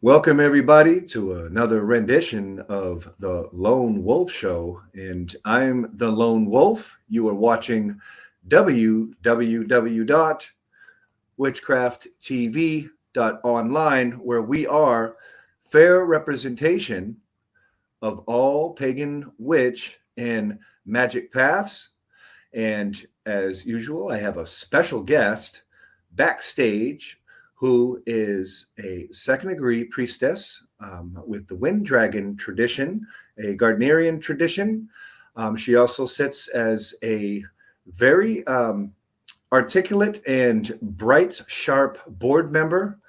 Welcome, everybody, to another rendition of the Lone Wolf Show. And I'm the Lone Wolf. You are watching www.witchcrafttv.online, where we are fair representation of all pagan, witch, and magic paths. And as usual, I have a special guest backstage who is a second degree priestess with the Wyndragon Tradition, a Gardnerian tradition. She also sits as a very articulate and bright, sharp board member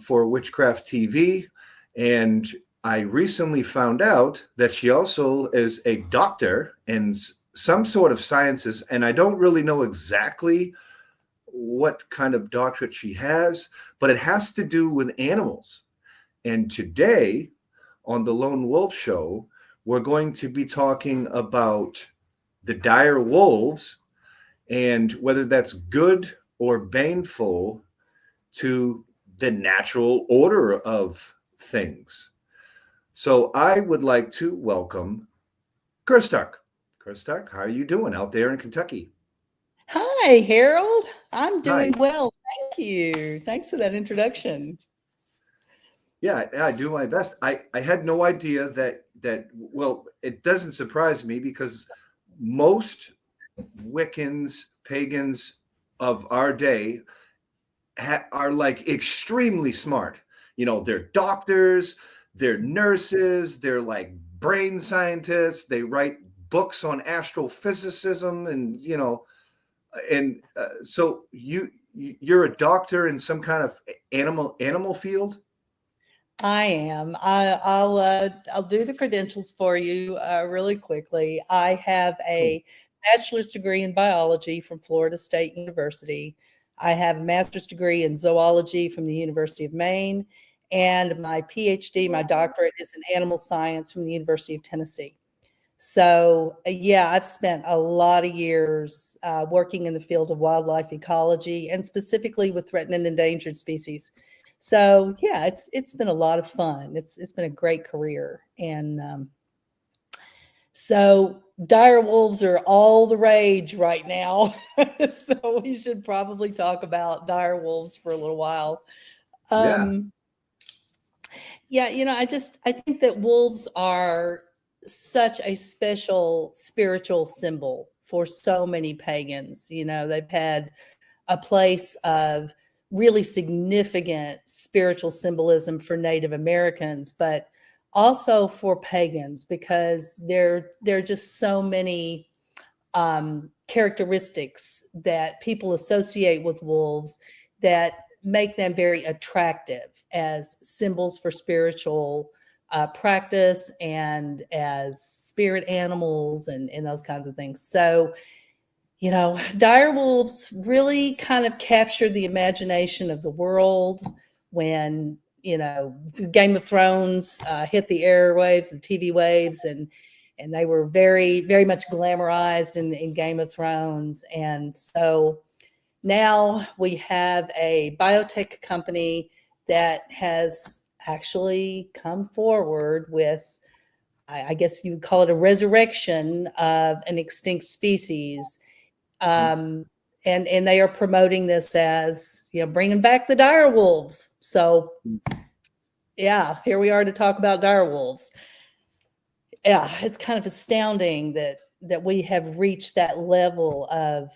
for Witchcraft TV. And I recently found out that she also is a doctor in some sort of sciences, and I don't really know exactly what kind of doctorate she has, but it has to do with animals. And today on the Lone Wolf Show, we're going to be talking about the dire wolves and whether that's good or baneful to the natural order of things. So I would like to welcome Kirsdarke. Kirsdarke, how are you doing out there in Kentucky? Hi, Harold. I'm Hi. doing well. Thank you. Thanks for that introduction. Yeah, I do my best. I had no idea that well, it doesn't surprise me because most Wiccans, pagans of our day are like extremely smart. You know, they're doctors, they're nurses, they're like brain scientists. They write books on astrophysicism, and so you're a doctor in some kind of animal field. I am. I'll do the credentials for you really quickly. I have Cool. a bachelor's degree in biology from Florida State University. I have a master's degree in zoology from the University of Maine, and my PhD, my doctorate, is in animal science from the University of Tennessee. So, yeah, I've spent a lot of years working in the field of wildlife ecology and specifically with threatened and endangered species. So, yeah, it's been a lot of fun. It's been a great career, and so dire wolves are all the rage right now. So we should probably talk about dire wolves for a little while. Yeah. Um, yeah, I think that wolves are such a special spiritual symbol for so many pagans. They've had a place of really significant spiritual symbolism for Native Americans, but also for pagans because there are just so many characteristics that people associate with wolves that make them very attractive as symbols for spiritual practice and as spirit animals and those kinds of things. So, dire wolves really kind of captured the imagination of the world when, Game of Thrones hit the airwaves and TV waves, and they were very, very much glamorized in Game of Thrones. And so now we have a biotech company that has actually come forward with, I guess you would call it a resurrection of an extinct species. Um, and they are promoting this as, bringing back the dire wolves. So, yeah, here we are to talk about dire wolves. Yeah, it's kind of astounding that we have reached that level of,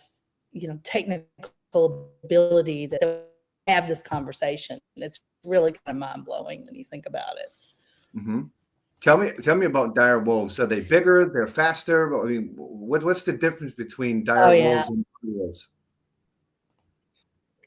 technical ability that we have this conversation. It's really kind of mind blowing when you think about it. Mm-hmm. Tell me about dire wolves. Are they bigger? They're faster? I mean, what's the difference between Oh dire yeah, wolves and wolves?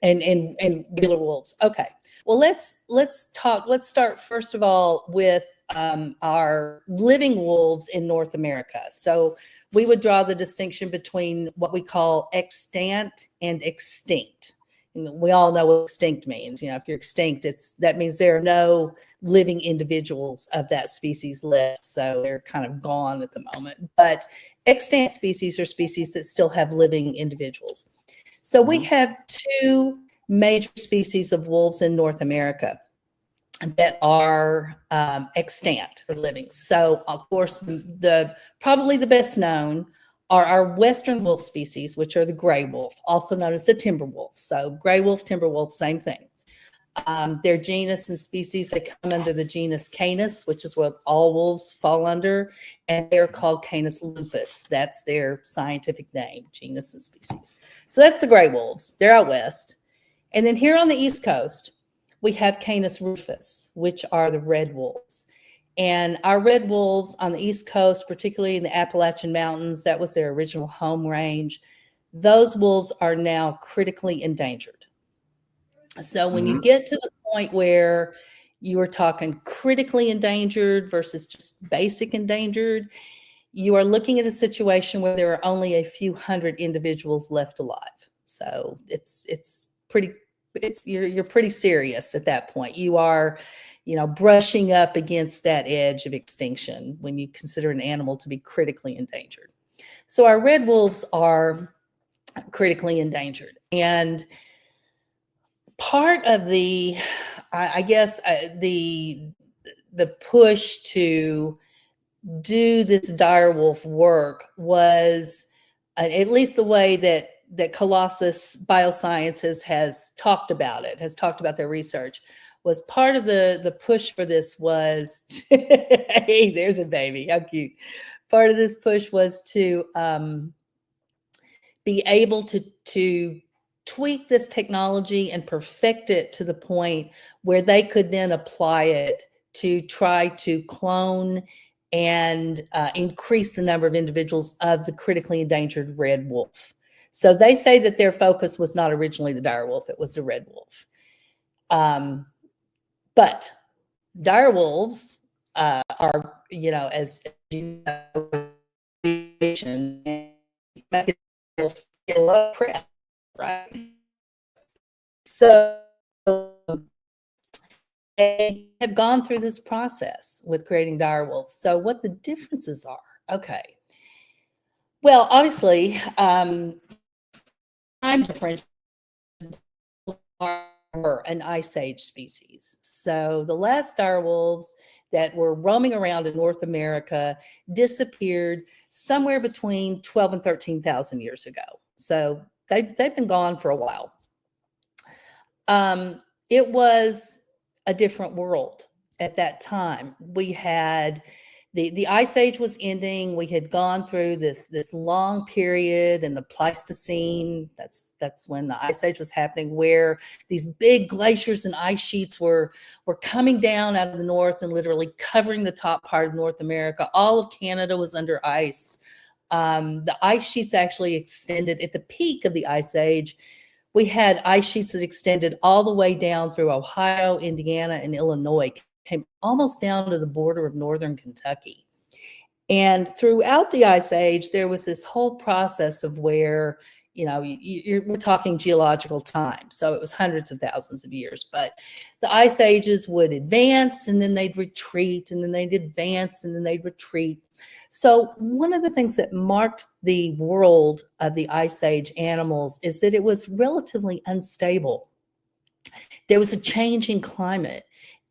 and regular wolves. Okay. Well, let's talk. Let's start first of all with our living wolves in North America. So we would draw the distinction between what we call extant and extinct. And we all know what extinct means. If you're extinct, that means there are no living individuals of that species left. So they're kind of gone at the moment. But extant species are species that still have living individuals. So we Mm-hmm. have two major species of wolves in North America. that are extant or living. So, of course, probably the best known are our western wolf species, which are the gray wolf, also known as the timber wolf. So, gray wolf, timber wolf, same thing. Their genus and species, they come under the genus Canis, which is what all wolves fall under, and they're called Canis lupus. That's their scientific name, genus and species. So that's the gray wolves. They're out west. And then here on the East Coast, we have Canis rufus, which are the red wolves. And our red wolves on the East Coast, particularly in the Appalachian Mountains, that was their original home range. Those wolves are now critically endangered. So when you get to the point where you are talking critically endangered versus just basic endangered, you are looking at a situation where there are only a few hundred individuals left alive. So you're pretty serious at that point. You are, brushing up against that edge of extinction when you consider an animal to be critically endangered. So our red wolves are critically endangered. And part of the, I guess, the push to do this direwolf work was, at least the way that Colossus Biosciences has talked about it, has talked about their research, was part of the push for this was, hey, there's a baby, how cute. Part of this push was to be able to tweak this technology and perfect it to the point where they could then apply it to try to clone and increase the number of individuals of the critically endangered red wolf. So they say that their focus was not originally the dire wolf, it was the red wolf. But dire wolves are, as you know, make it a lot of press, right? So they have gone through this process with creating dire wolves. So what the differences are? Okay. Well, obviously, time difference are an ice age species. So the last dire wolves that were roaming around in North America disappeared somewhere between 12 and 13,000 years ago. So they've been gone for a while. It was a different world at that time. We had the ice age was ending. We had gone through this long period in the Pleistocene. That's when the ice age was happening, where these big glaciers and ice sheets were coming down out of the north and literally covering the top part of North America. All of Canada was under ice. The ice sheets actually extended at the peak of the ice age. We had ice sheets that extended all the way down through Ohio, Indiana, and Illinois, came almost down to the border of northern Kentucky. And throughout the ice age, there was this whole process of where, we're talking geological time. So it was hundreds of thousands of years, but the ice ages would advance and then they'd retreat, and then they'd advance and then they'd retreat. So one of the things that marked the world of the ice age animals is that it was relatively unstable. There was a changing climate,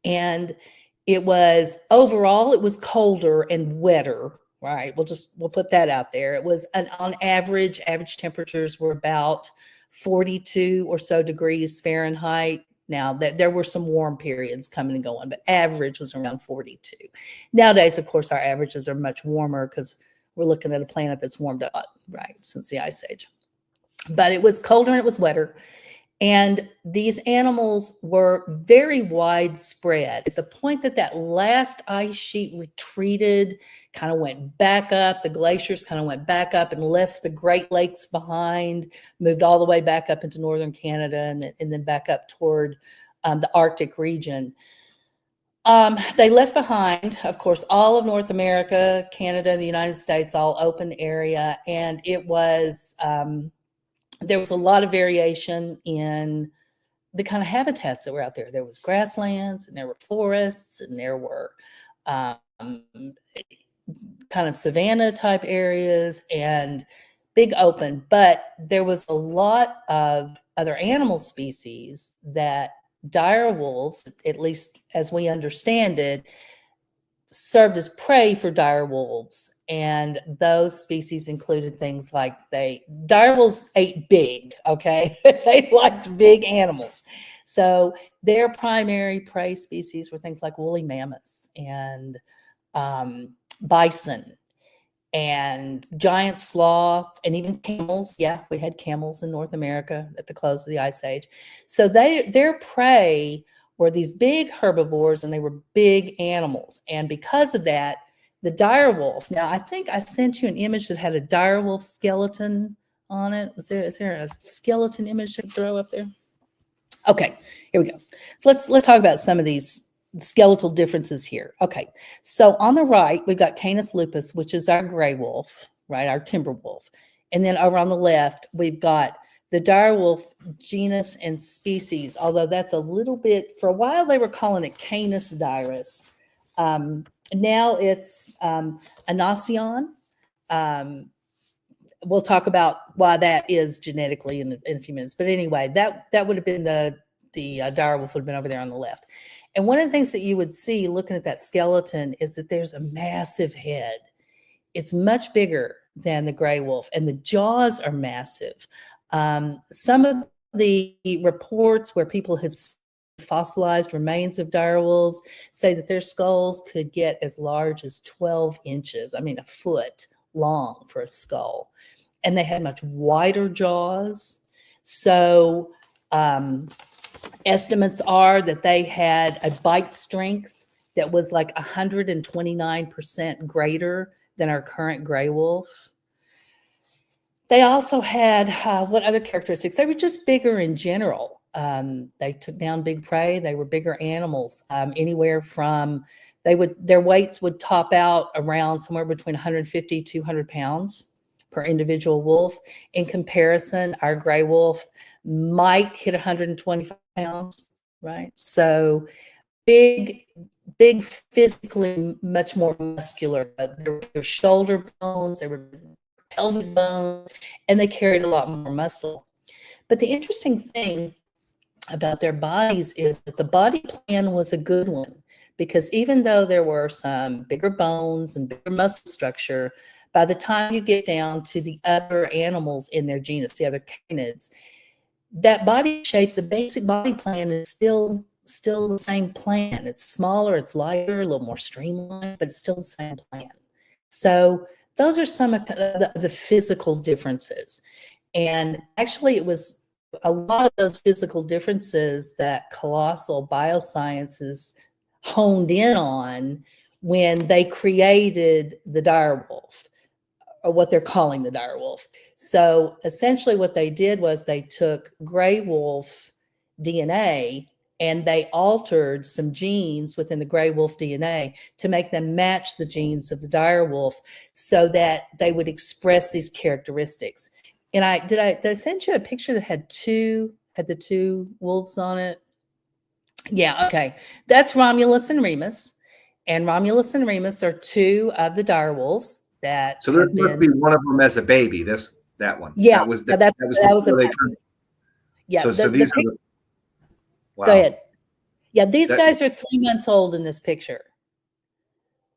and it was overall, it was colder and wetter, right? We'll put that out there. It was on average temperatures were about 42 or so degrees Fahrenheit. Now, there were some warm periods coming and going, but average was around 42. Nowadays, of course, our averages are much warmer because we're looking at a planet that's warmed up, right, since the ice age. But it was colder and it was wetter. And these animals were very widespread. At the point that last ice sheet retreated, kind of went back up, the glaciers kind of went back up and left the Great Lakes behind, moved all the way back up into northern Canada, and then back up toward the Arctic region. They left behind, of course, all of North America, Canada, the United States, all open area. And it was, there was a lot of variation in the kind of habitats that were out there. There was grasslands, and there were forests, and there were kind of savanna type areas and big open. But there was a lot of other animal species that dire wolves, at least as we understand it, served as prey for dire wolves. And those species included things like dire wolves ate big, okay? They liked big animals. So their primary prey species were things like woolly mammoths and bison and giant sloth and even camels. Yeah, we had camels in North America at the close of the Ice Age. So their prey were these big herbivores, and they were big animals. And because of that, the dire wolf. Now, I think I sent you an image that had a dire wolf skeleton on it. Is there a skeleton image to throw up there? Okay, here we go. So let's talk about some of these skeletal differences here. Okay, so on the right, we've got Canis lupus, which is our gray wolf, right, our timber wolf. And then over on the left, we've got the dire wolf genus and species, although that's a little bit, for a while they were calling it Canis dirus. Now it's Anacion. We'll talk about why that is genetically in a few minutes. But anyway, that would have been the dire wolf would have been over there on the left. And one of the things that you would see looking at that skeleton is that there's a massive head. It's much bigger than the gray wolf, and the jaws are massive. Some of the reports where people have fossilized remains of dire wolves say that their skulls could get as large as 12 inches. I mean, a foot long for a skull. And they had much wider jaws. So estimates are that they had a bite strength that was like 129% greater than our current gray wolf. They also had, what other characteristics? They were just bigger in general. They took down big prey. They were bigger animals, anywhere from, their weights would top out around somewhere between 150, 200 pounds per individual wolf. In comparison, our gray wolf might hit 125 pounds, right? So big, physically much more muscular. Their shoulder bones, they were pelvic bones, and they carried a lot more muscle. But the interesting thing about their bodies is that the body plan was a good one, because even though there were some bigger bones and bigger muscle structure, by the time you get down to the other animals in their genus, the other canids, that body shape, the basic body plan is still the same plan. It's smaller, it's lighter, a little more streamlined, but it's still the same plan. So those are some of the physical differences. And actually, it was a lot of those physical differences that colossal biosciences honed in on when they created the dire wolf, or what they're calling the dire wolf. So essentially what they did was they took gray wolf DNA and they altered some genes within the gray wolf DNA to make them match the genes of the dire wolf so that they would express these characteristics. And did I send you a picture that had the two wolves on it? Yeah, okay. That's Romulus and Remus. And Romulus and Remus are two of the dire wolves that. So there must be one of them as a baby. That one. Yeah, that was yeah. So these are. Wow. Go ahead. Yeah, these guys are 3 months old in this picture.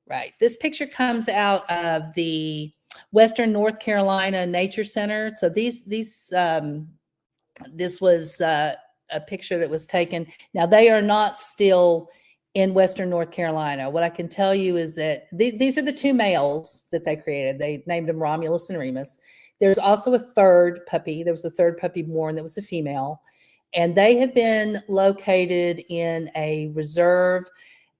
Right. This picture comes out of the Western North Carolina Nature Center. So this was a picture that was taken. Now they are not still in Western North Carolina. What I can tell you is that these are the two males that they created. They named them Romulus and Remus. There's also a third puppy. There was a third puppy born that was a female. And they have been located in a reserve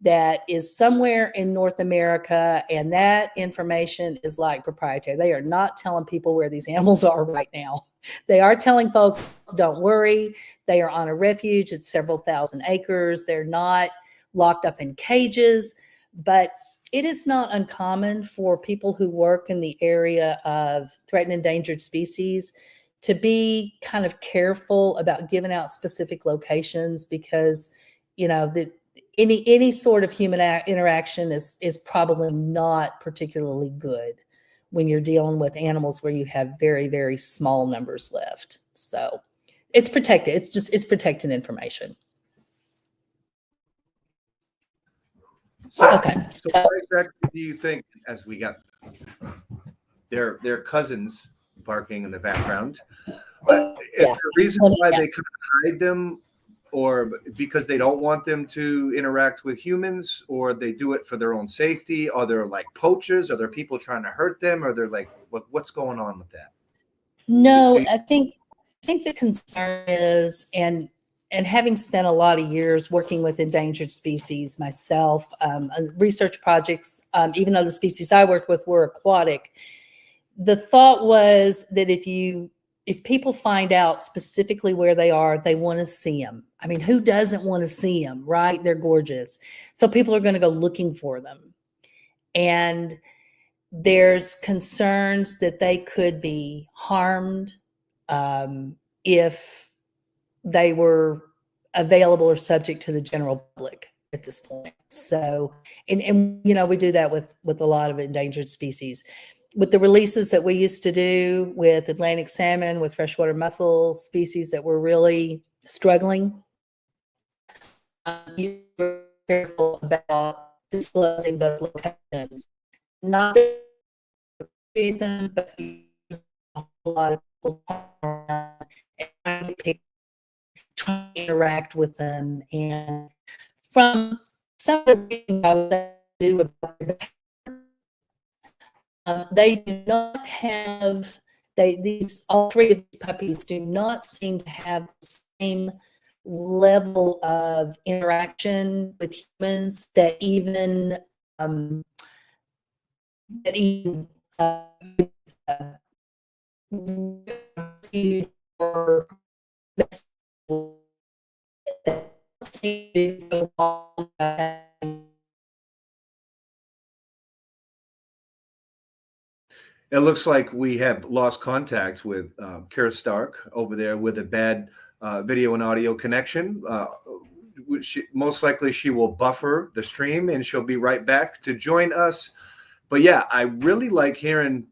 that is somewhere in North America. And that information is like proprietary. They are not telling people where these animals are right now. They are telling folks, don't worry. They are on a refuge. It's several thousand acres. They're not locked up in cages, but it is not uncommon for people who work in the area of threatened endangered species to be kind of careful about giving out specific locations, because, you know, any sort of human interaction is probably not particularly good when you're dealing with animals where you have very, very small numbers left. So it's protected. It's protected information. So, Okay. so why exactly do you think, as we got their cousins barking in the background, is Yeah. there a reason why they kind of hide them, or because they don't want them to interact with humans, or they do it for their own safety? Are there like poachers? Are there people trying to hurt them? Are there like what's going on with that? No, I think the concern is, and having spent a lot of years working with endangered species myself, research projects, even though the species I worked with were aquatic, the thought was that if people find out specifically where they are, they want to see them. I mean, who doesn't want to see them, right? They're gorgeous. So people are going to go looking for them. And there's concerns that they could be harmed if they were available or subject to the general public at this point. So, and we do that with a lot of endangered species. With the releases that we used to do with Atlantic salmon, with freshwater mussels, species that were really struggling, you were careful about disclosing those locations. Not them, but a lot of people and trying to interact with them. And from some of the reading I was do about they do not have these all three of these puppies do not seem to have the same level of interaction with humans that even that even or It looks like we have lost contact with Kirsdarke over there with a bad video and audio connection. Most likely she will buffer the stream and she'll be right back to join us. But yeah, I really like hearing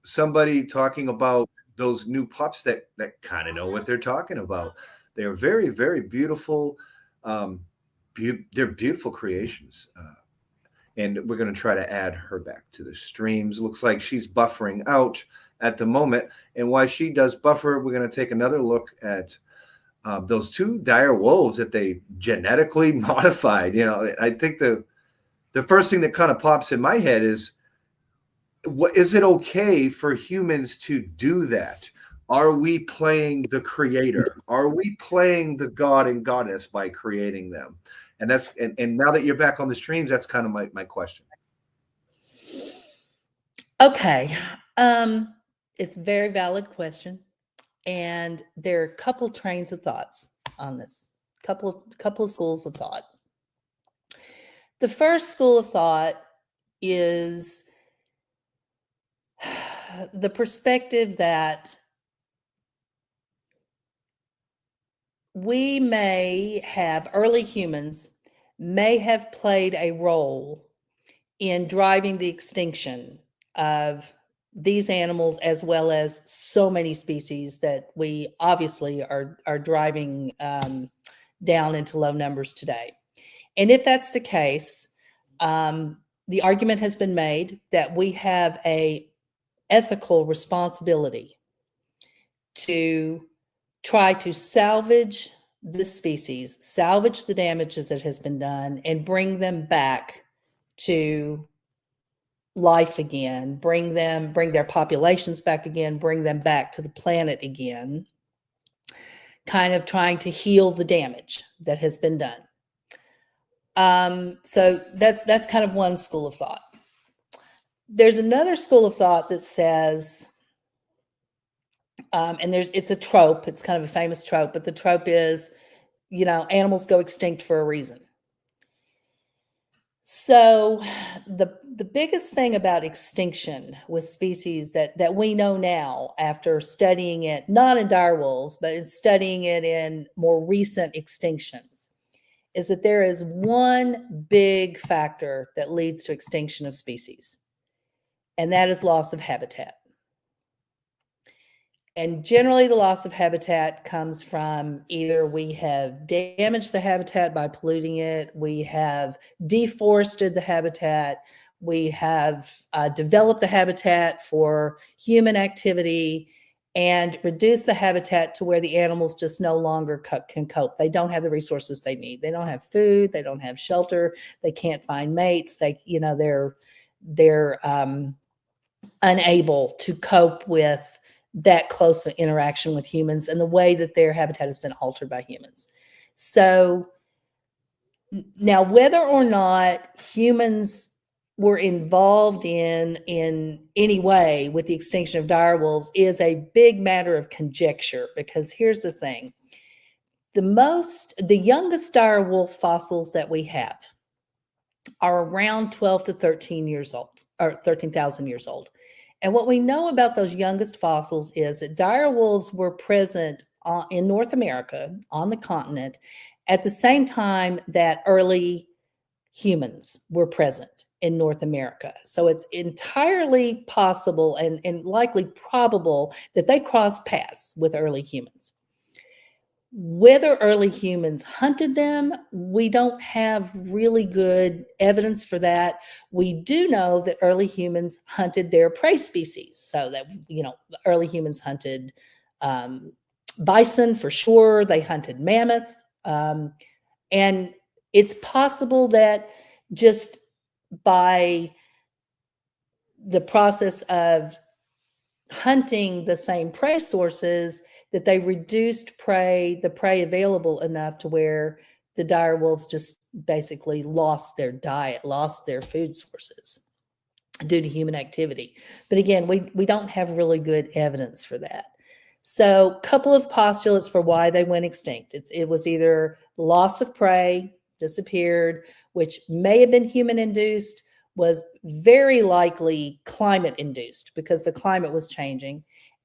somebody talking about those new pups that kind of know what they're talking about. They're very, very beautiful. They're beautiful creations. And we're going to try to add her back to the streams. Looks like she's buffering out at the moment. And while she does buffer, we're going to take another look at those two dire wolves that they genetically modified. I think the first thing that kind of pops in my head is, is it okay for humans to do that? Are we playing the creator? Are we playing the god and goddess by creating them? And that's and now that you're back on the streams, that's kind of my question. Okay. It's a very valid question. And there are a couple trains of thoughts on this, couple of schools of thought. The first school of thought is the perspective that early humans may have played a role in driving the extinction of these animals, as well as so many species that we obviously are driving down into low numbers today. And if that's the case, the argument has been made that we have a ethical responsibility to try to salvage the species, salvage the damages that has been done, and bring them back to life again, bring their populations back again, bring them back to the planet again, kind of trying to heal the damage that has been done. So that's kind of one school of thought. There's another school of thought that says, and it's a trope, it's kind of a famous trope, but the trope is, animals go extinct for a reason. So the biggest thing about extinction with species that we know now, after studying it, not in dire wolves, but in studying it in more recent extinctions, is that there is one big factor that leads to extinction of species, and that is loss of habitat. And generally, the loss of habitat comes from either we have damaged the habitat by polluting it, we have deforested the habitat, we have developed the habitat for human activity, and reduced the habitat to where the animals just no longer can cope. They don't have the resources they need. They don't have food. They don't have shelter. They can't find mates. They're unable to cope with that close interaction with humans and the way that their habitat has been altered by humans. So now, whether or not humans were involved in any way with the extinction of direwolves is a big matter of conjecture, because here's the thing. The youngest direwolf fossils that we have are around 12 to 13 years old, or 13,000 years old. And what we know about those youngest fossils is that dire wolves were present in North America, on the continent, at the same time that early humans were present in North America. So it's entirely possible and likely probable that they crossed paths with early humans. Whether early humans hunted them, we don't have really good evidence for that. We do know that early humans hunted their prey species. So that, the early humans hunted bison for sure. They hunted mammoth. And it's possible that just by the process of hunting the same prey sources, that they reduced the prey available enough to where the dire wolves just basically lost their diet, lost their food sources due to human activity. But again, we don't have really good evidence for that. So a couple of postulates for why they went extinct. It was either loss of prey, disappeared, which may have been human induced, was very likely climate induced because the climate was changing.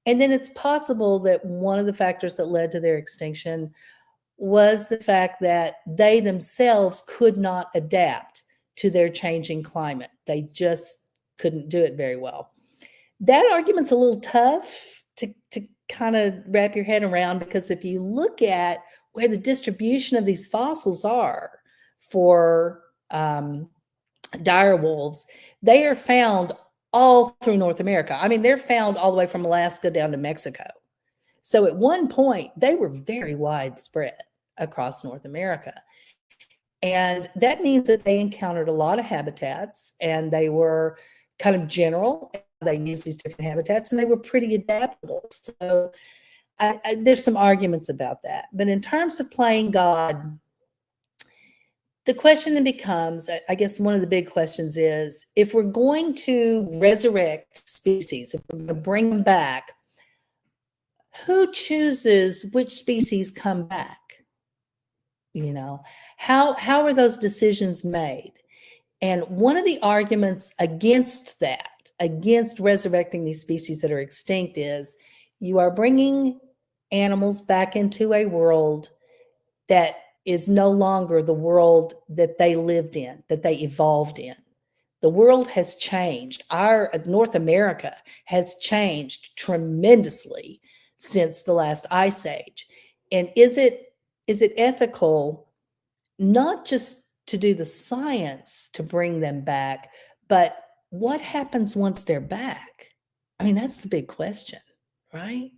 And then it's possible that one of the factors that led to their extinction was the fact that they themselves could not adapt to their changing climate. They just couldn't do it very well. That argument's a little tough to kind of wrap your head around, because if you look at where the distribution of these fossils are for dire wolves, they are found all through North America. I mean, they're found all the way from Alaska down to Mexico. So at one point, they were very widespread across North America. And that means that they encountered a lot of habitats, and they were kind of general. They used these different habitats, and they were pretty adaptable. So there's some arguments about that. But in terms of playing God, the question then becomes, I guess one of the big questions is, if we're going to resurrect species, if we're going to bring them back, who chooses which species come back? How are those decisions made? And one of the arguments against that, against resurrecting these species that are extinct, is you are bringing animals back into a world that is no longer the world that they lived in, that they evolved in. The world has changed. Our North America has changed tremendously since the last ice age. And is it ethical not just to do the science to bring them back, but what happens once they're back? I mean, that's the big question, right?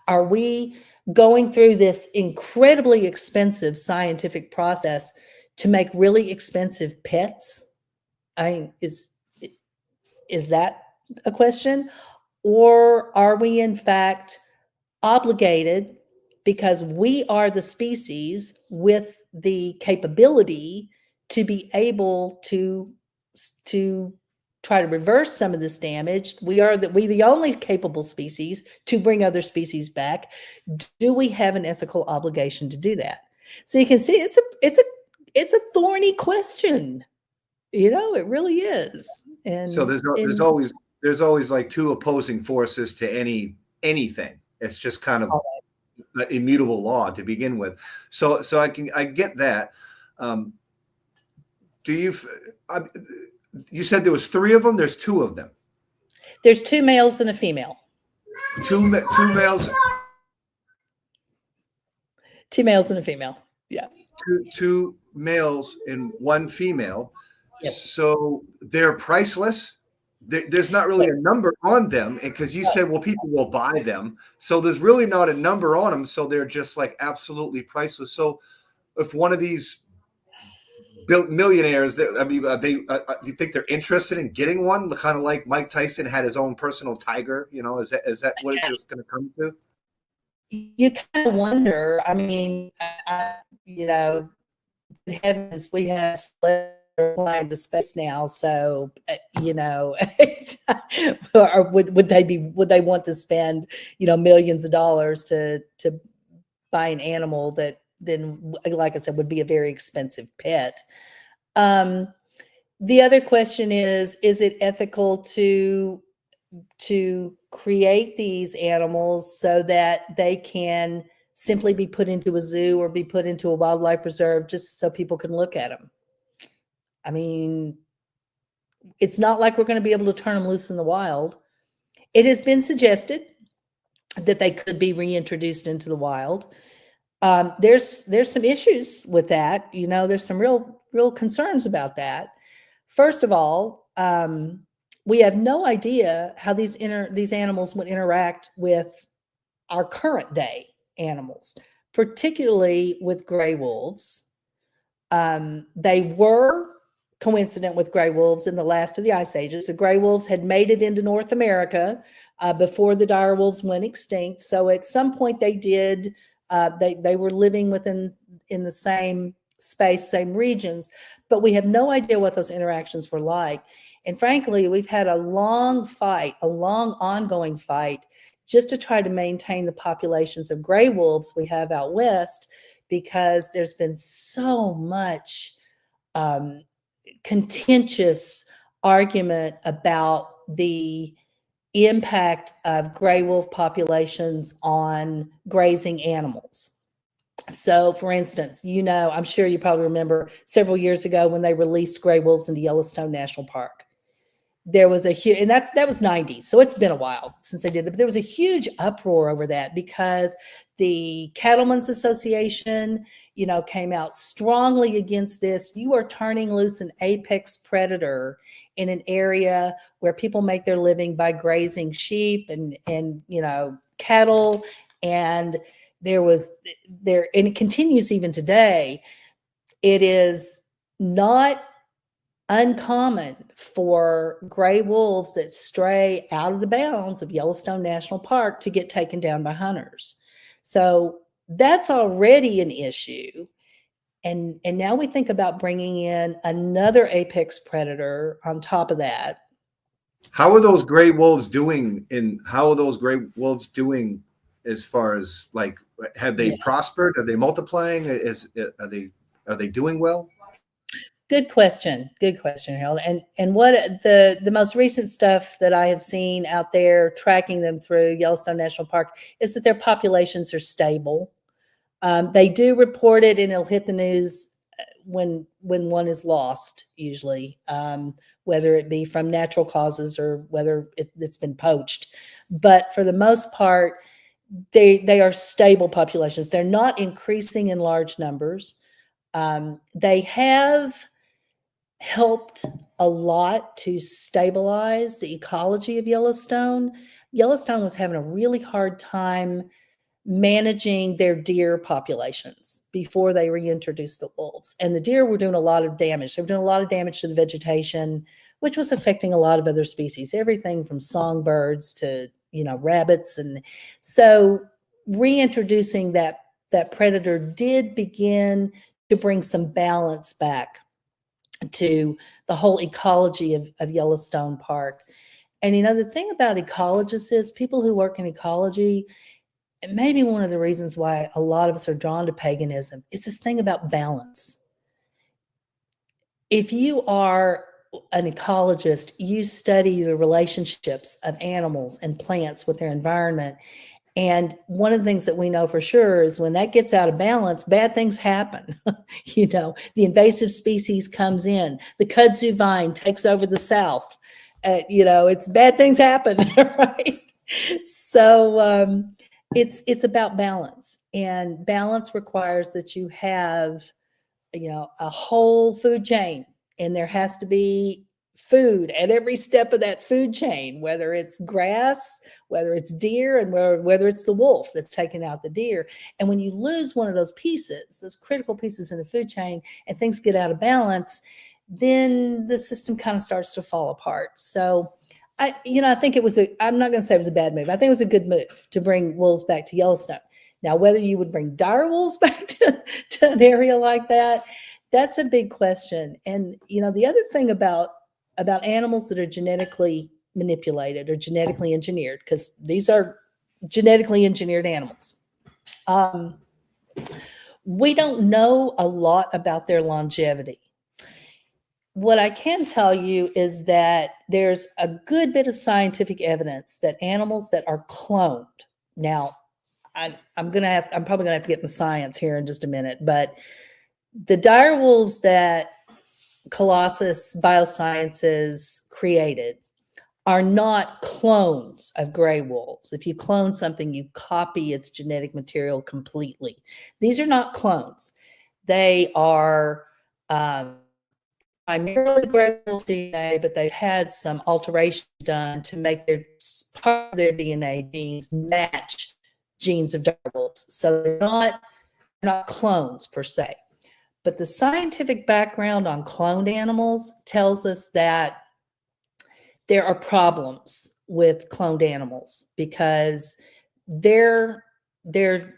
Are we going through this incredibly expensive scientific process to make really expensive pets? I mean, is that a question? Or are we in fact obligated, because we are the species with the capability to be able to try to reverse some of this damage? We the only capable species to bring other species back. Do we have an ethical obligation to do that? So you can see it's a thorny question. It really is. And So there's always like two opposing forces to anything. It's just kind of immutable law to begin with. So I get that. You said there was 3 of them? There's 2 of them. There's 2 males and a female. two males, Two males and a female. Yeah. two males and one female. Yep. So they're priceless. There's not really Yes. a number on them because you said, well, people will buy them. So there's really not a number on them. So they're just like absolutely priceless. So if one of these millionaires, I mean, do you think they're interested in getting one? Kind of like Mike Tyson had his own personal tiger. You know, is that what it's going to come to? You kind of wonder. I mean, you know, heavens, we have flying to space now, so you know, or would they want to spend, you know, millions of dollars to buy an animal that then, like I said, would be a very expensive pet? The other question is it ethical to create these animals so that they can simply be put into a zoo or be put into a wildlife reserve just so people can look at them? I mean, it's not like we're going to be able to turn them loose in the wild. It has been suggested that they could be reintroduced into the wild. There's some issues with that. You know, there's some real concerns about that. First of all, we have no idea how these animals would interact with our current day animals, particularly with gray wolves. They were coincident with gray wolves in the last of the ice ages. The gray wolves had made it into North America before the dire wolves went extinct. So at some point they did. They were living in the same space, same regions, but we have no idea what those interactions were like. And frankly, we've had a long ongoing fight just to try to maintain the populations of gray wolves we have out west, because there's been so much contentious argument about the impact of gray wolf populations on grazing animals. So, for instance, you know, I'm sure you probably remember several years ago when they released gray wolves into Yellowstone National Park. There was a huge, and that was 90s, so it's been a while since they did that. But there was a huge uproar over that because the Cattlemen's Association, you know, came out strongly against this. You are turning loose an apex predator in an area where people make their living by grazing sheep and you know, cattle. And and it continues even today. It is not uncommon for gray wolves that stray out of the bounds of Yellowstone National Park to get taken down by hunters. So that's already an issue. And now we think about bringing in another apex predator on top of that. How are those gray wolves doing? As far as, like, have they prospered? Are they multiplying? Are they doing well? Good question, Harold. And what the most recent stuff that I have seen out there tracking them through Yellowstone National Park is that their populations are stable. They do report it, and it'll hit the news when one is lost, usually, whether it be from natural causes or whether it's been poached. But for the most part, they are stable populations. They're not increasing in large numbers. They have helped a lot to stabilize the ecology of Yellowstone. Yellowstone was having a really hard time managing their deer populations before they reintroduced the wolves. And the deer were doing a lot of damage. They were doing a lot of damage to the vegetation, which was affecting a lot of other species, everything from songbirds to, you know, rabbits. And so reintroducing that predator did begin to bring some balance back to the whole ecology of Yellowstone Park. And, you know, the thing about ecologists is people who work in ecology, and maybe one of the reasons why a lot of us are drawn to paganism, is this thing about balance. If you are an ecologist, you study the relationships of animals and plants with their environment. And one of the things that we know for sure is when that gets out of balance, bad things happen. You know, the invasive species comes in, the kudzu vine takes over the South. You know, it's bad things happen, right? So it's about balance, and balance requires that you have, a whole food chain, and there has to be food at every step of that food chain, whether it's grass, whether it's deer, and whether it's the wolf that's taking out the deer. And when you lose one of those pieces, those critical pieces in the food chain, and things get out of balance, then the system kind of starts to fall apart. So I think I'm not going to say it was a bad move. I think it was a good move to bring wolves back to Yellowstone. Now, whether you would bring dire wolves back to an area like that, that's a big question. And, the other thing about animals that are genetically manipulated or genetically engineered, because these are genetically engineered animals, we don't know a lot about their longevity. What I can tell you is that there's a good bit of scientific evidence that animals that are cloned. Now, I'm probably gonna have to get in the science here in just a minute, but the dire wolves that Colossus Biosciences created are not clones of gray wolves. If you clone something, you copy its genetic material completely. These are not clones. They are primarily gray wolf DNA, but they've had some alteration done to make part of their DNA genes match genes of dire wolves. So they're not clones per se. But the scientific background on cloned animals tells us that there are problems with cloned animals because their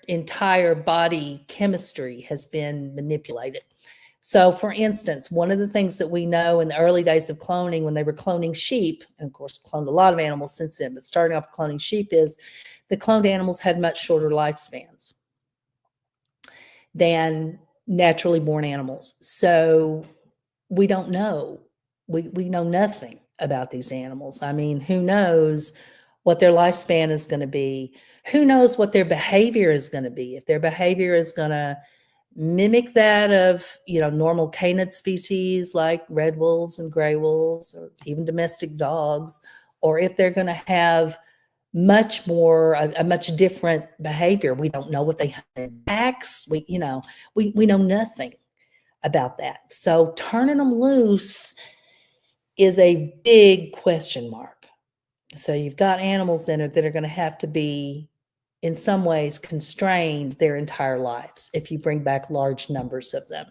entire body chemistry has been manipulated. So, for instance, one of the things that we know in the early days of cloning, when they were cloning sheep, and of course cloned a lot of animals since then, but starting off cloning sheep, is the cloned animals had much shorter lifespans than naturally born animals. So we don't know. We know nothing about these animals. I mean, who knows what their lifespan is going to be? Who knows what their behavior is going to be? If their behavior is going to mimic that of, normal canid species like red wolves and gray wolves, or even domestic dogs, or if they're going to have a much different behavior. We don't know what they have in packs. We know nothing about that. So turning them loose is a big question mark. So you've got animals that are going to have to be, in some ways, constrained their entire lives if you bring back large numbers of them.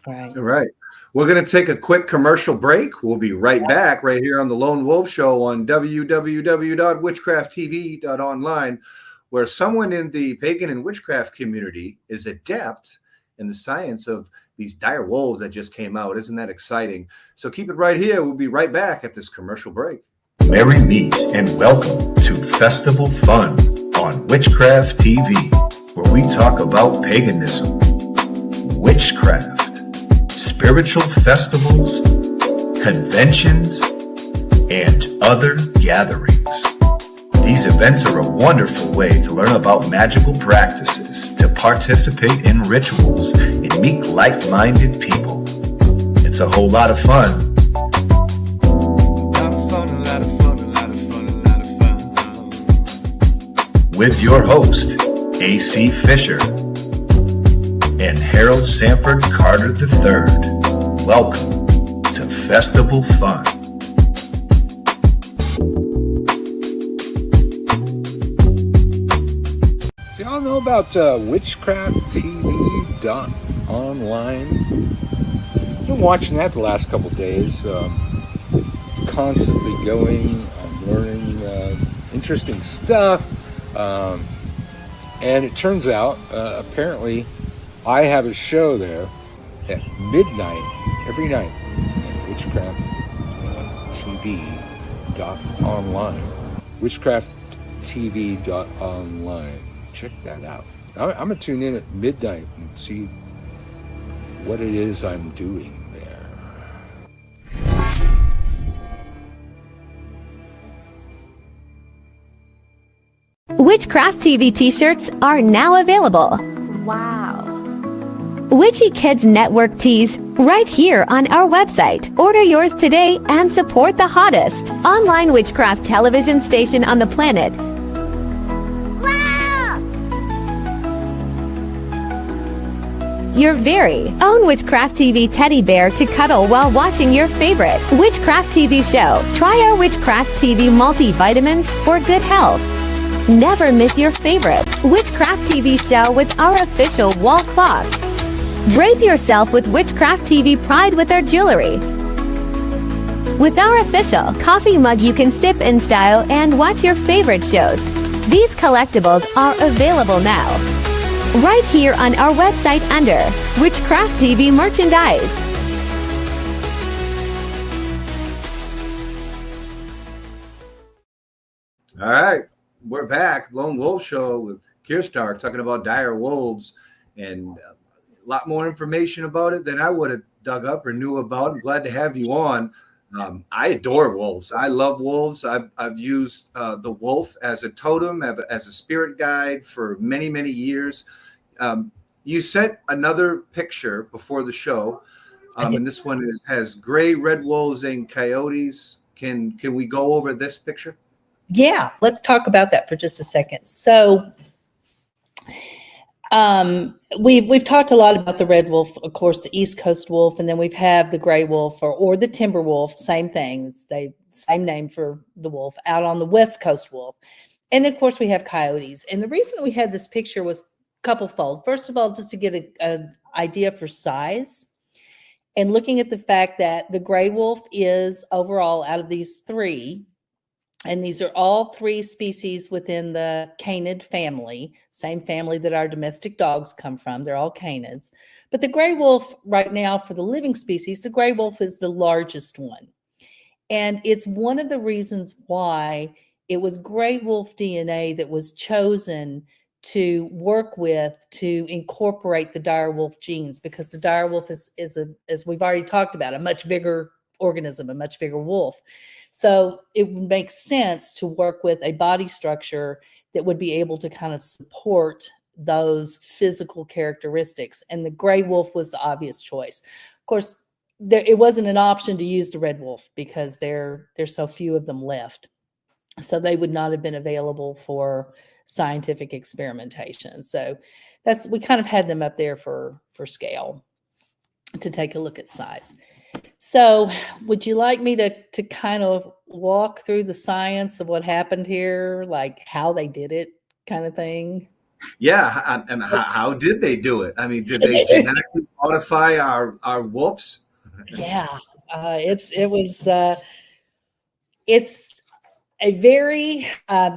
All right. We're going to take a quick commercial break. We'll be right back right here on the Lone Wolf Show on www.witchcrafttv.online, where someone in the pagan and witchcraft community is adept in the science of these dire wolves that just came out. Isn't that exciting? So keep it right here. We'll be right back at this commercial break. Merry meet and welcome to Festival Fun on Witchcraft TV, where we talk about paganism, witchcraft, spiritual festivals, conventions, and other gatherings. These events are a wonderful way to learn about magical practices, to participate in rituals, and meet like-minded people. It's a whole lot of fun. With your host, A.C. Fisher and Harold Sanford Carter III. Welcome to Festival Fun. Do y'all know about witchcrafttv.online? I've been watching that the last couple days. Constantly going, I'm learning interesting stuff. And it turns out, apparently, I have a show there at midnight every night at witchcrafttv.online. Witchcrafttv.online. Check that out. I'm going to tune in at midnight and see what it is I'm doing there. Witchcraft TV t-shirts are now available. Wow. Witchy Kids Network tees right here on our website. Order yours today and support the hottest online witchcraft television station on the planet. Your very own Witchcraft TV teddy bear to cuddle while watching your favorite Witchcraft TV show. Try our Witchcraft TV multivitamins for good health. Never miss your favorite Witchcraft TV show with our official wall clock. Drape yourself with Witchcraft TV pride with our jewelry. With our official coffee mug, you can sip in style and watch your favorite shows. These collectibles are available now, right here on our website under Witchcraft TV merchandise. All right, we're back. Lone Wolf Show with Kirsdarke talking about dire wolves, and a lot more information about it than I would have dug up or knew about. I'm glad to have you on. I adore wolves. I love wolves. I've used the wolf as a totem, as a spirit guide for many, many years. You sent another picture before the show, and this one has gray, red wolves and coyotes. Can we go over this picture? Yeah, let's talk about that for just a second. So we've talked a lot about the red wolf, of course, the East Coast wolf, and then we've had the gray wolf or the timber wolf, same thing. It's the same name for the wolf out on the West Coast wolf. And then, of course, we have coyotes. And the reason that we had this picture was couple-fold. First of all, just to get an idea for size, and looking at the fact that the gray wolf is overall out of these three, and these are all three species within the canid family, same family that our domestic dogs come from. They're all canids. But the gray wolf right now for the living species, the gray wolf is the largest one. And it's one of the reasons why it was gray wolf DNA that was chosen to work with to incorporate the dire wolf genes, because the dire wolf is as we've already talked about, a much bigger organism, a much bigger wolf. So it would make sense to work with a body structure that would be able to kind of support those physical characteristics. And the gray wolf was the obvious choice. Of course, it wasn't an option to use the red wolf because there's so few of them left. So they would not have been available for scientific experimentation. So we kind of had them up there for scale to take a look at size. So would you like me to kind of walk through the science of what happened here, like how they did it kind of thing? Yeah, and how did they do it? I mean, did they genetically modify our wolves? Yeah, it's a very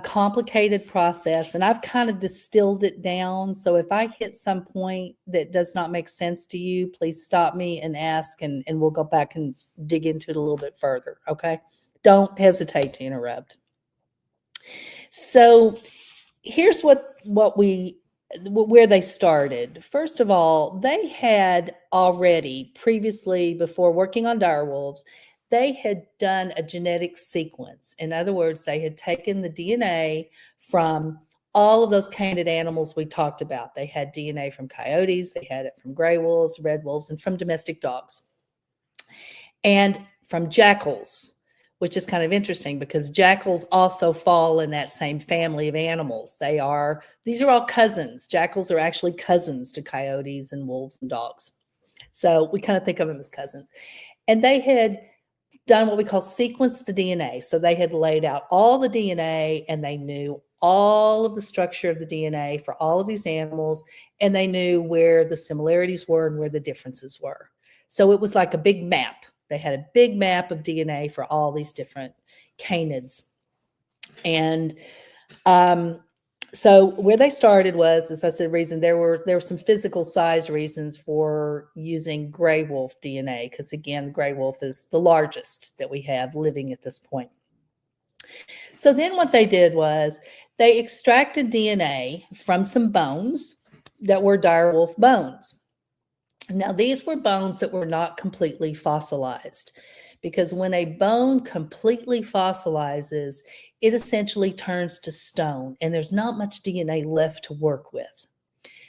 complicated process, and I've kind of distilled it down. So if I hit some point that does not make sense to you, please stop me and ask, and we'll go back and dig into it a little bit further. Okay, don't hesitate to interrupt. So here's where they started. First of all, they had already previously, before working on dire wolves, they had done a genetic sequence. In other words, they had taken the DNA from all of those canid animals we talked about. They had DNA from coyotes, they had it from gray wolves, red wolves, and from domestic dogs. And from jackals, which is kind of interesting because jackals also fall in that same family of animals. These are all cousins. Jackals are actually cousins to coyotes and wolves and dogs. So we kind of think of them as cousins. And they had done what we call sequence the DNA. So they had laid out all the DNA, and they knew all of the structure of the DNA for all of these animals, and they knew where the similarities were and where the differences were. So it was like a big map. They had a big map of DNA for all these different canids. And so where they started was, as I said, there were some physical size reasons for using gray wolf DNA, because again, gray wolf is the largest that we have living at this point. So then what they did was they extracted DNA from some bones that were dire wolf bones. Now, these were bones that were not completely fossilized, because when a bone completely fossilizes, it essentially turns to stone, and there's not much DNA left to work with.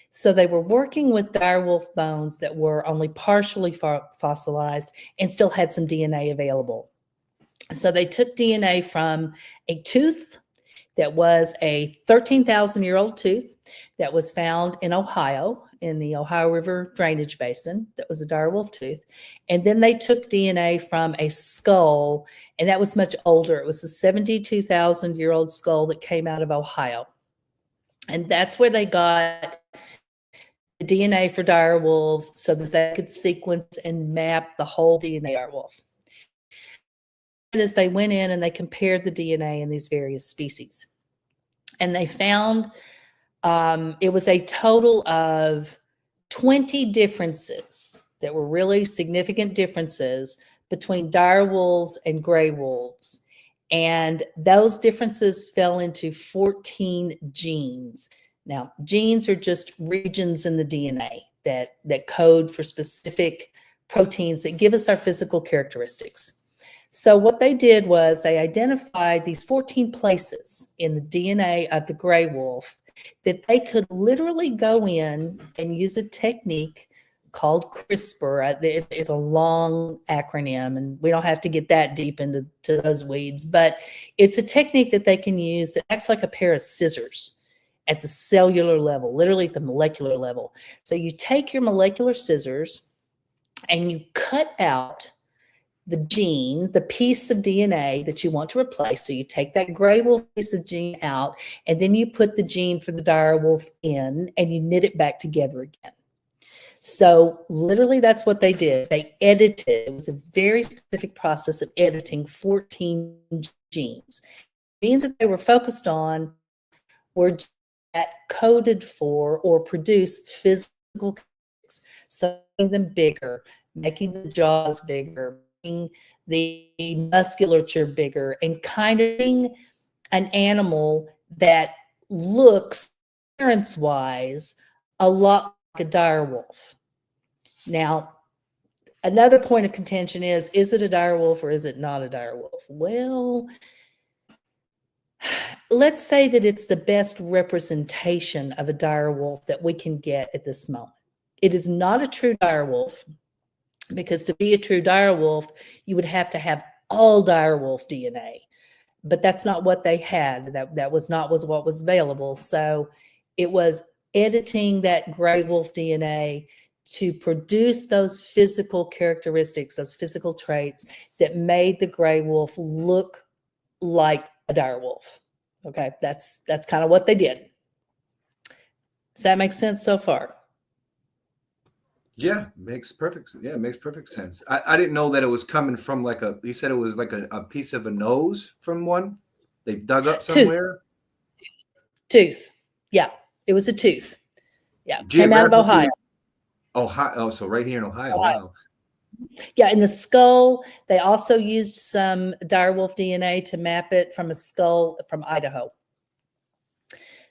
So they were working with direwolf bones that were only partially fossilized and still had some DNA available. So they took DNA from a tooth that was a 13,000-year-old tooth that was found in Ohio, in the Ohio River drainage basin. That was a direwolf tooth. And then they took DNA from a skull, and that was much older. It was a 72,000-year-old skull that came out of Ohio. And that's where they got the DNA for direwolves so that they could sequence and map the whole DNA direwolf. As they went in and they compared the DNA in these various species. And they found it was a total of 20 differences that were really significant differences between dire wolves and gray wolves. And those differences fell into 14 genes. Now, genes are just regions in the DNA that code for specific proteins that give us our physical characteristics. So what they did was they identified these 14 places in the DNA of the gray wolf that they could literally go in and use a technique called CRISPR. It's a long acronym, and we don't have to get that deep into those weeds, but it's a technique that they can use that acts like a pair of scissors at the cellular level, literally at the molecular level. So you take your molecular scissors and you cut out the gene, the piece of DNA that you want to replace. So you take that gray wolf piece of gene out, and then you put the gene for the dire wolf in, and you knit it back together again. So literally that's what they did. They edited. It was a very specific process of editing 14 genes. Genes that they were focused on were that coded for or produced physical characteristics, so making them bigger, making the jaws bigger, the musculature bigger, and kind of being an animal that looks appearance-wise a lot like a dire wolf. Now, another point of contention is it a dire wolf or is it not a dire wolf? Well, let's say that it's the best representation of a dire wolf that we can get at this moment. It is not a true dire wolf, because to be a true dire wolf, you would have to have all dire wolf DNA. But that's not what they had. That was not what was available. So it was editing that gray wolf DNA to produce those physical characteristics, those physical traits that made the gray wolf look like a dire wolf. Okay, that's kind of what they did. Does that make sense so far? Yeah, makes perfect sense. I didn't know that it was coming from you said it was like a piece of a nose from one they dug up somewhere. Tooth. Yeah, it was a tooth. Yeah, came out of Ohio. Ohio. So right here in Ohio. Wow. Yeah, in the skull, they also used some direwolf DNA to map it from a skull from Idaho.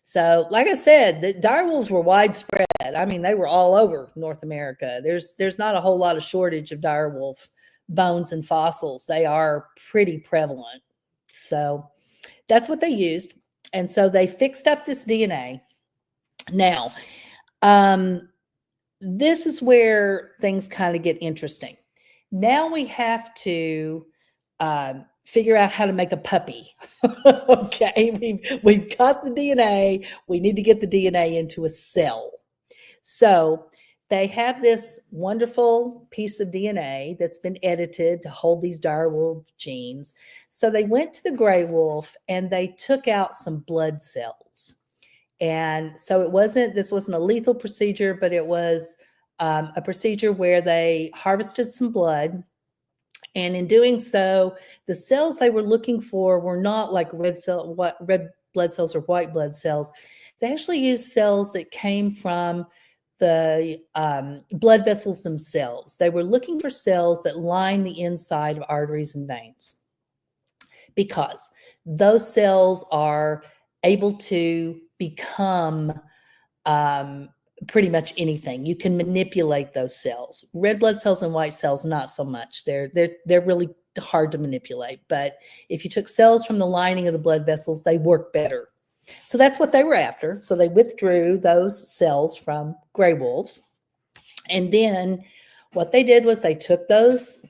So, like I said, the direwolves were widespread. I mean, they were all over North America. There's not a whole lot of shortage of direwolf bones and fossils. They are pretty prevalent. So that's what they used. And so they fixed up this DNA. Now, this is where things kind of get interesting. Now we have to figure out how to make a puppy. Okay, we've got the DNA. We need to get the DNA into a cell. So they have this wonderful piece of DNA that's been edited to hold these direwolf genes. So they went to the gray wolf and they took out some blood cells. And so this wasn't a lethal procedure, but it was a procedure where they harvested some blood. And in doing so, the cells they were looking for were not like red blood cells or white blood cells. They actually used cells that came from the blood vessels themselves. They were looking for cells that line the inside of arteries and veins, because those cells are able to become pretty much anything. You can manipulate those cells. Red blood cells and white cells, not so much. They're really hard to manipulate. But if you took cells from the lining of the blood vessels, they work better. So that's what they were after. So they withdrew those cells from gray wolves. And then what they did was they took those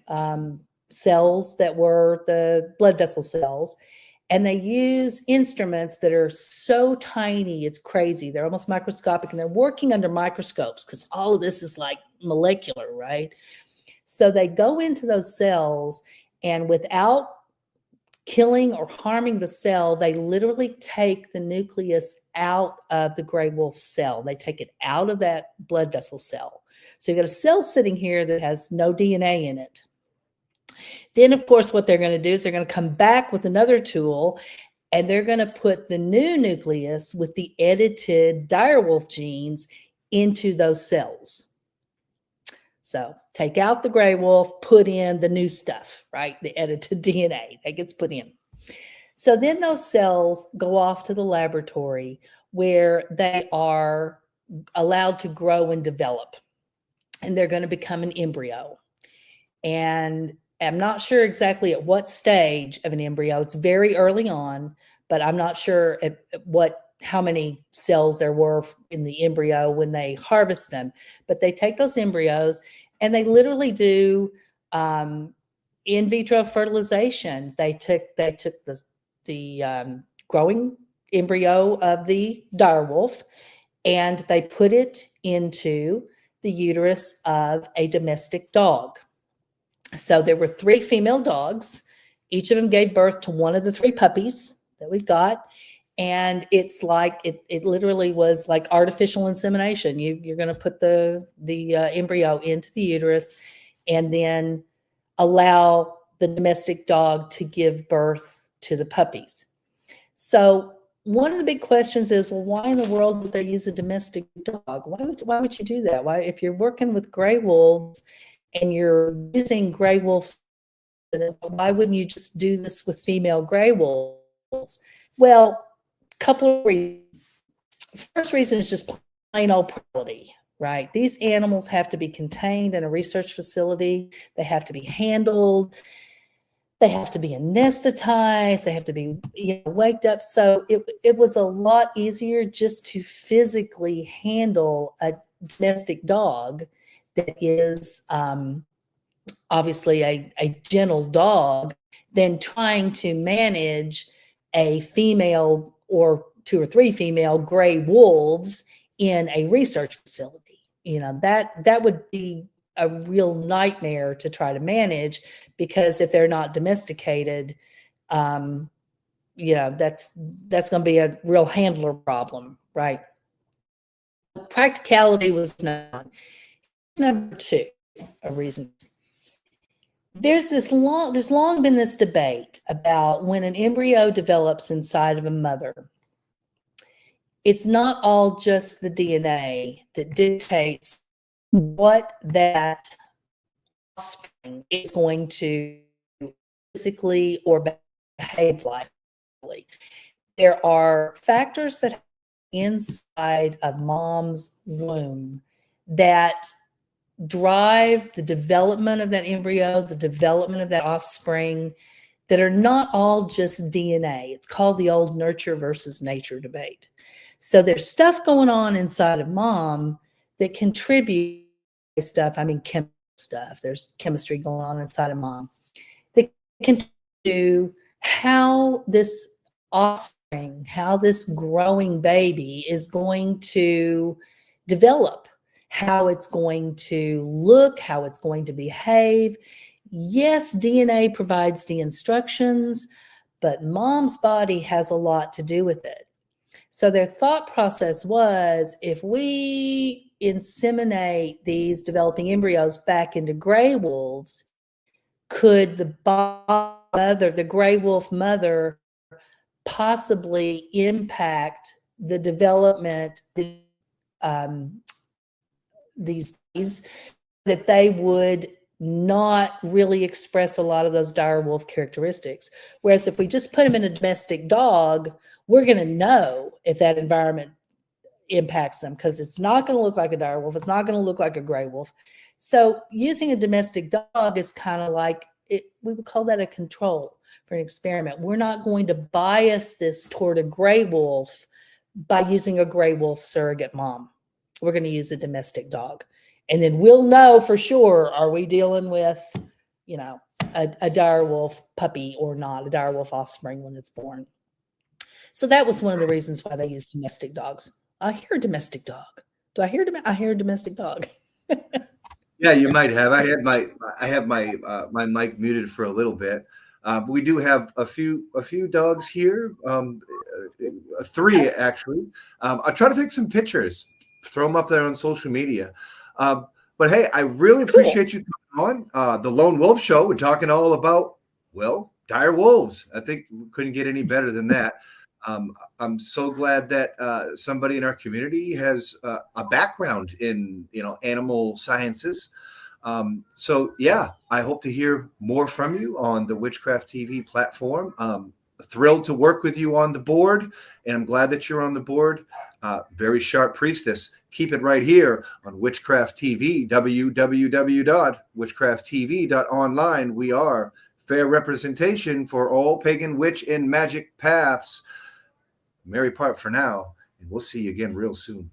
cells that were the blood vessel cells, and they use instruments that are so tiny, it's crazy. They're almost microscopic, and they're working under microscopes because all of this is like molecular, right? So they go into those cells, and without killing or harming the cell, they literally take the nucleus out of the gray wolf cell. They take it out of that blood vessel cell. So you've got a cell sitting here that has no DNA in it. Then, of course, what they're going to do is they're going to come back with another tool, and they're going to put the new nucleus with the edited direwolf genes into those cells. So take out the gray wolf, put in the new stuff, right? The edited DNA that gets put in. So then those cells go off to the laboratory where they are allowed to grow and develop, and they're going to become an embryo. And I'm not sure exactly at what stage of an embryo. It's very early on, but I'm not sure at how many cells there were in the embryo when they harvest them. But they take those embryos and they literally do in vitro fertilization. They took the growing embryo of the direwolf, and they put it into the uterus of a domestic dog. So there were 3 female dogs. Each of them gave birth to one of the 3 puppies that we've got. And it's like, it literally was like artificial insemination. You're going to put the embryo into the uterus and then allow the domestic dog to give birth to the puppies. So one of the big questions is, well, why in the world would they use a domestic dog? Why would you do that? Why, if you're working with gray wolves and you're using gray wolves, why wouldn't you just do this with female gray wolves? Well, a couple of reasons. First reason is just plain old quality, right? These animals have to be contained in a research facility. They have to be handled. They have to be anesthetized. They have to be waked up. So it was a lot easier just to physically handle a domestic dog that is obviously a gentle dog than trying to manage a female or 2 or 3 female gray wolves in a research facility. That would be a real nightmare to try to manage, because if they're not domesticated, that's going to be a real handler problem, right? Practicality was not. Number 2 of reasons. There's long been this debate about when an embryo develops inside of a mother. It's not all just the DNA that dictates what that offspring is going to physically or behave like. There are factors that inside of mom's womb that drive the development of that embryo, the development of that offspring, that are not all just DNA. It's called the old nurture versus nature debate. So there's stuff going on inside of mom that contribute stuff. I mean, chemical stuff. There's chemistry going on inside of mom that can do how this offspring, how this growing baby is going to develop, how it's going to look, how it's going to behave. Yes, DNA provides the instructions, but mom's body has a lot to do with it. So their thought process was, if we inseminate these developing embryos back into gray wolves, could the gray wolf mother, possibly impact the development these that they would not really express a lot of those dire wolf characteristics. Whereas if we just put them in a domestic dog, we're going to know if that environment impacts them, because it's not going to look like a dire wolf. It's not going to look like a gray wolf. So using a domestic dog is kind of like we would call that a control for an experiment. We're not going to bias this toward a gray wolf by using a gray wolf surrogate mom. We're going to use a domestic dog. And then we'll know for sure, are we dealing with, you know, a dire wolf puppy or not, a dire wolf offspring when it's born. So that was one of the reasons why they used domestic dogs. I hear a domestic dog. Do I hear I hear a domestic dog? Yeah, you might have. I have my mic muted for a little bit. But we do have a few dogs here. 3 actually. I'll try to take some pictures, throw them up there on social media. But hey, I really appreciate you coming on the Lone Wolf Show. We're talking all about, well, dire wolves. I think we couldn't get any better than that. I'm so glad that somebody in our community has a background in, you know, animal sciences. So yeah, I hope to hear more from you on the Witchcraft TV platform. Thrilled to work with you on the board, and I'm glad that you're on the board. Very sharp priestess. Keep it right here on Witchcraft TV, www.witchcrafttv.online. We are fair representation for all pagan, witch, and magic paths. Merry part for now, and we'll see you again real soon.